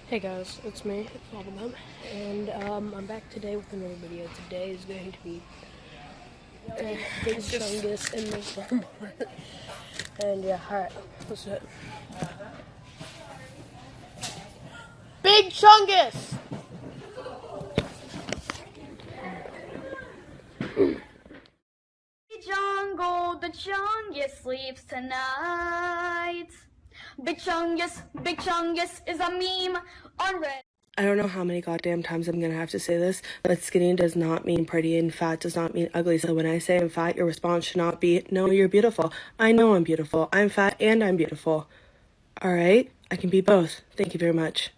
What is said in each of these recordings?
Hey guys, it's me, Fatphobia, and I'm back today with another video. Today is going to be Big Chungus in this one. And yeah, alright, let's do it. Big Chungus! Jungle, the Chungus sleeps tonight. Big Chungus is a meme on Reddit. I don't know how many goddamn times I'm gonna have to say this, but skinny does not mean pretty and fat does not mean ugly. So when I say I'm fat, your response should not be, no, you're beautiful. I know I'm beautiful. I'm fat and I'm beautiful. Alright? I can be both. Thank you very much.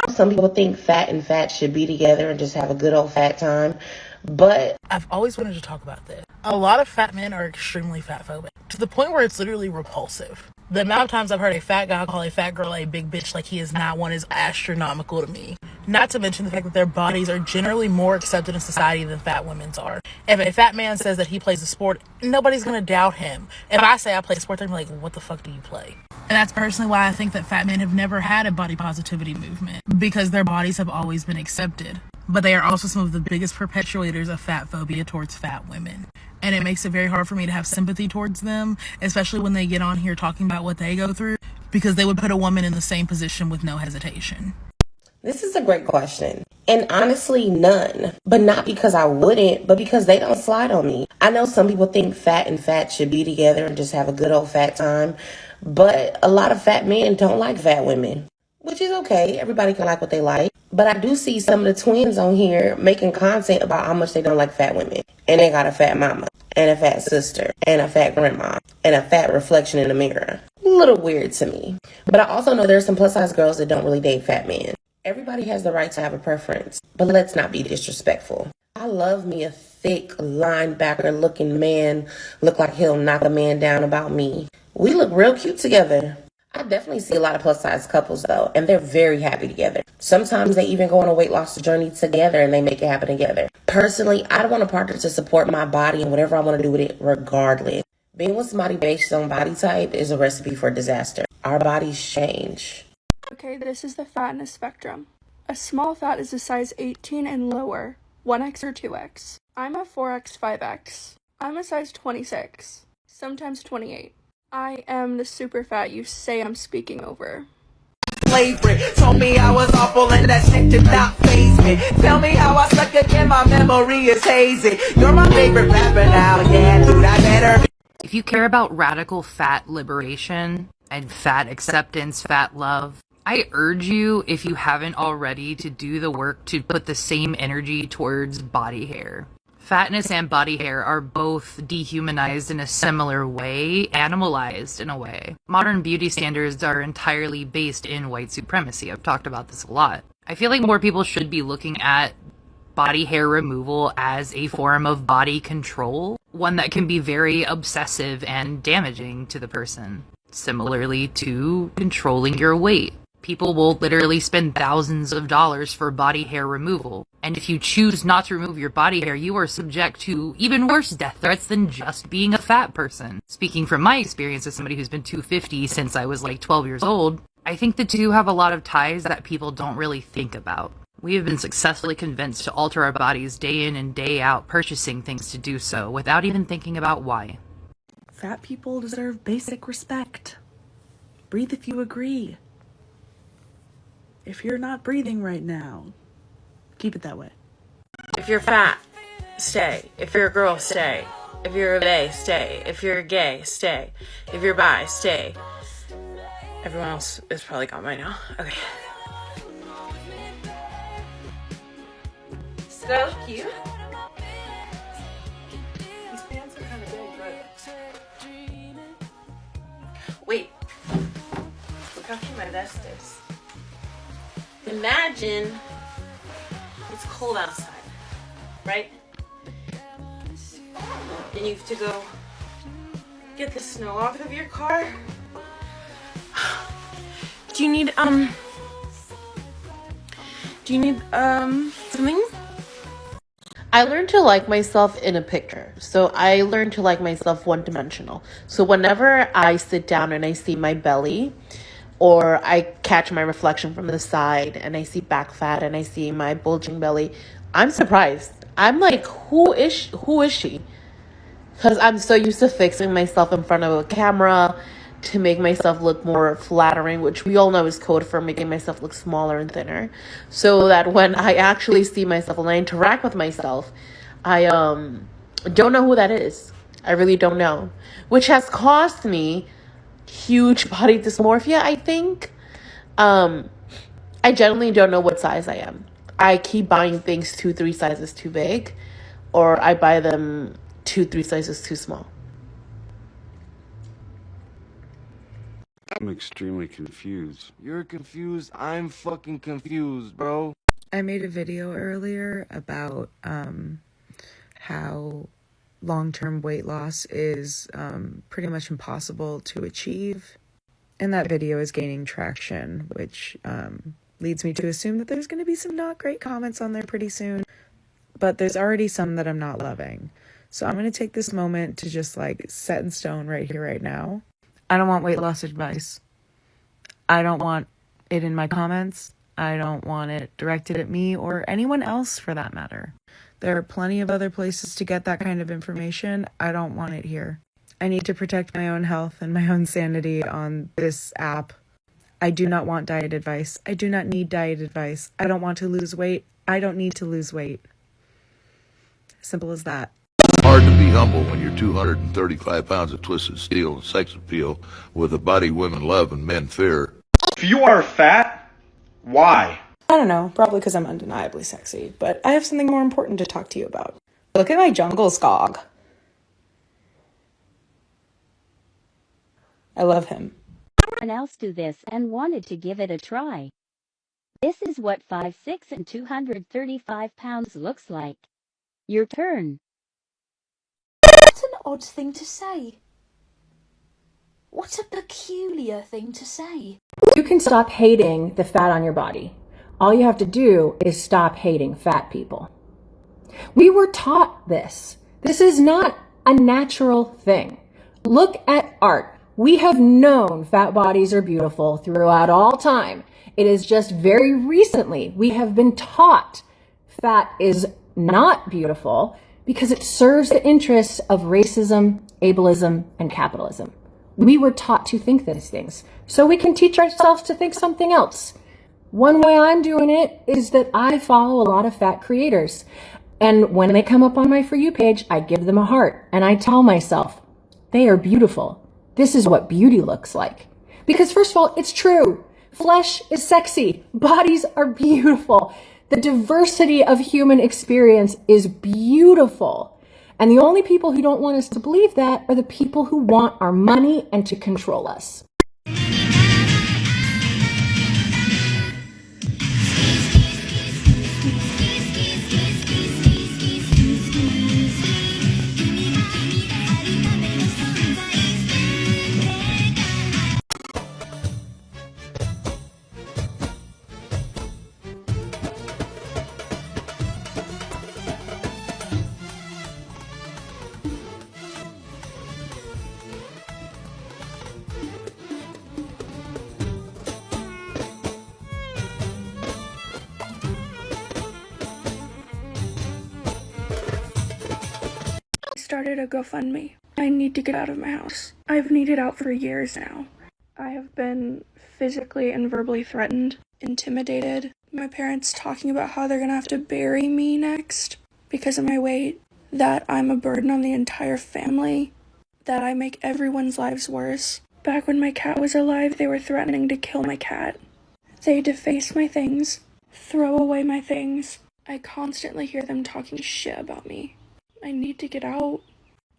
Some people think fat and fat should be together and just have a good old fat time, but I've always wanted to talk about this. A lot of fat men are extremely fat phobic, to the point where it's literally repulsive. The amount of times I've heard a fat guy call a fat girl a big bitch like he is not one is astronomical to me. Not to mention the fact that their bodies are generally more accepted in society than fat women's are. If a fat man says that he plays a sport, nobody's gonna doubt him. If I say I play a sport, they're like, what the fuck do you play? And that's personally why I think that fat men have never had a body positivity movement, because their bodies have always been accepted. But they are also some of the biggest perpetuators of fat phobia towards fat women. And it makes it very hard for me to have sympathy towards them, especially when they get on here talking about what they go through, because they would put a woman in the same position with no hesitation. this is a great question. And honestly, none. But not because I wouldn't, but because they don't slide on me. I know some people think fat and fat should be together and just have a good old fat time. But a lot of fat men don't like fat women, which is okay. Everybody can like what they like. But I do see some of the twins on here making content about how much they don't like fat women. And they got a fat mama, and a fat sister, and a fat grandma, and a fat reflection in the mirror. A little weird to me. But I also know there's some plus size girls that don't really date fat men. Everybody has the right to have a preference, but let's not be disrespectful. I love me a thick linebacker looking man, look like he'll knock a man down about me. We look real cute together. I definitely see a lot of plus size couples though, and they're very happy together. Sometimes they even go on a weight loss journey together and they make it happen together. Personally, I don't want a partner to support my body and whatever I want to do with it regardless. Being with somebody based on body type is a recipe for disaster. Our bodies change. Okay, this is the fatness spectrum. A small fat is a size 18 and lower, 1x or 2x. I'm a 4x, 5x. I'm a size 26, sometimes 28. I am the super fat you say I'm speaking over. Slavery told me I was awful and that shit did not faze me. Tell me how I suck again, my memory is hazy. You're my favorite rapper now, yeah, dude, I better. If you care about radical fat liberation and fat acceptance, fat love, I urge you, if you haven't already, to do the work to put the same energy towards body hair. Fatness and body hair are both dehumanized in a similar way, animalized in a way. Modern beauty standards are entirely based in white supremacy. I've talked about this a lot. I feel like more people should be looking at body hair removal as a form of body control, one that can be very obsessive and damaging to the person. Similarly to controlling your weight. People will literally spend thousands of dollars for body hair removal. And if you choose not to remove your body hair, you are subject to even worse death threats than just being a fat person. Speaking from my experience as somebody who's been 250 since I was like 12 years old, I think the two have a lot of ties that people don't really think about. We have been successfully convinced to alter our bodies day in and day out, purchasing things to do so without even thinking about why. Fat people deserve basic respect. Breathe if you agree. If you're not breathing right now, keep it that way. If you're fat, stay. If you're a girl, stay. If you're a gay, stay. If you're gay, stay. If you're bi, stay. Everyone else is probably gone by now. Okay. So cute. These pants are kind of big, but... Wait. Look how cute my vest is. Imagine it's cold outside, right? And you have to go get the snow off of your car. Do you need something? I learned to like myself in a picture. So I learned to like myself one-dimensional. So whenever I sit down and I see my belly, or I catch my reflection from the side and I see back fat and I see my bulging belly, I'm surprised. I'm like, who is she? Because I'm so used to fixing myself in front of a camera to make myself look more flattering, which we all know is code for making myself look smaller and thinner. So that when I actually see myself and I interact with myself, I don't know who that is. I really don't know. Which has caused me huge body dysmorphia, I think. I generally don't know what size I am. I keep buying things 2-3 sizes too big, or I buy them 2-3 sizes too small. I'm extremely confused. You're confused? I'm fucking confused, bro. I made a video earlier about how long-term weight loss is pretty much impossible to achieve. And that video is gaining traction, which leads me to assume that there's going to be some not great comments on there pretty soon. But there's already some that I'm not loving. So I'm going to take this moment to just like set in stone right here, right now. I don't want weight loss advice. I don't want it in my comments. I don't want it directed at me or anyone else for that matter. There are plenty of other places to get that kind of information. I don't want it here. I need to protect my own health and my own sanity on this app. I do not want diet advice. I do not need diet advice. I don't want to lose weight. I don't need to lose weight. Simple as that. Hard to be humble when you're 235 pounds of twisted steel and sex appeal with a body women love and men fear. If you are fat, why? I don't know, probably because I'm undeniably sexy, but I have something more important to talk to you about. Look at my jungle skog. I love him. Someone else do this and wanted to give it a try. This is what 5'6" and 235 pounds looks like. Your turn. What an odd thing to say. What a peculiar thing to say. You can stop hating the fat on your body. All you have to do is stop hating fat people. We were taught this. This is not a natural thing. Look at art. We have known fat bodies are beautiful throughout all time. It is just very recently we have been taught fat is not beautiful because it serves the interests of racism, ableism, and capitalism. We were taught to think these things, so we can teach ourselves to think something else. One way I'm doing it is that I follow a lot of fat creators. And when they come up on my For You page, I give them a heart and I tell myself, they are beautiful. This is what beauty looks like. Because first of all, it's true. Flesh is sexy. Bodies are beautiful. The diversity of human experience is beautiful. And the only people who don't want us to believe that are the people who want our money and to control us. Started a GoFundMe. I need to get out of my house. I've needed out for years now. I have been physically and verbally threatened, intimidated. My parents talking about how they're gonna have to bury me next because of my weight, that I'm a burden on the entire family, that I make everyone's lives worse. Back when my cat was alive, they were threatening to kill my cat. They deface my things, throw away my things. I constantly hear them talking shit about me. I need to get out.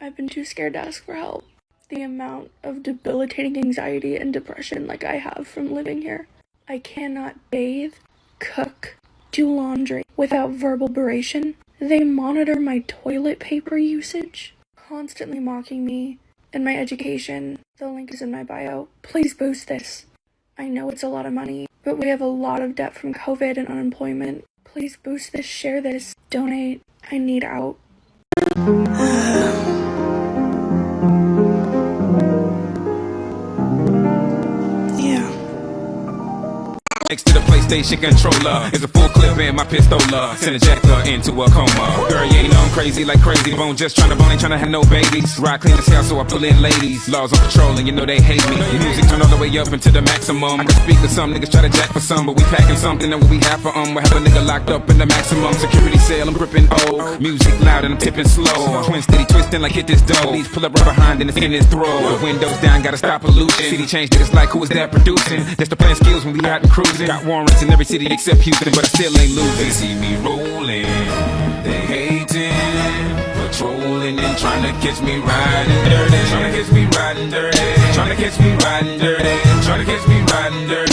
I've been too scared to ask for help. The amount of debilitating anxiety and depression like I have from living here. I cannot bathe, cook, do laundry without verbal beration. They monitor my toilet paper usage, constantly mocking me and my education. The link is in my bio. Please boost this. I know it's a lot of money, but we have a lot of debt from COVID and unemployment. Please boost this, share this, donate. I need out. Yeah, next to the PlayStation controller is a full clip in my pistola. Send a jacker into a coma. Girl, you ain't know I'm crazy like Crazy Bone. Just tryna bone, ain't tryna have no babies. Ride clean as hell, so I pull in ladies. Laws on patrol, and you know they hate me. Music turn all the way up into the maximum. I can speak to some niggas, try to jack for some, but we packing something that we have for We have a nigga locked up in the maximum security cell. I'm gripping O. Music loud and I'm tipping slow. Twin steady twisting like hit this dough. Please pull up right behind and it's in his throat. The windows down, gotta stop pollution. City change niggas like who is that producing? That's the plan skills when we out and cruising. Got warrants in every city except Houston, but I still ain't losing. They see me rolling, they hating, patrolling and trying to catch me riding dirty. Trying to catch me riding dirty. Trying to catch me riding dirty. Trying to catch me riding dirty.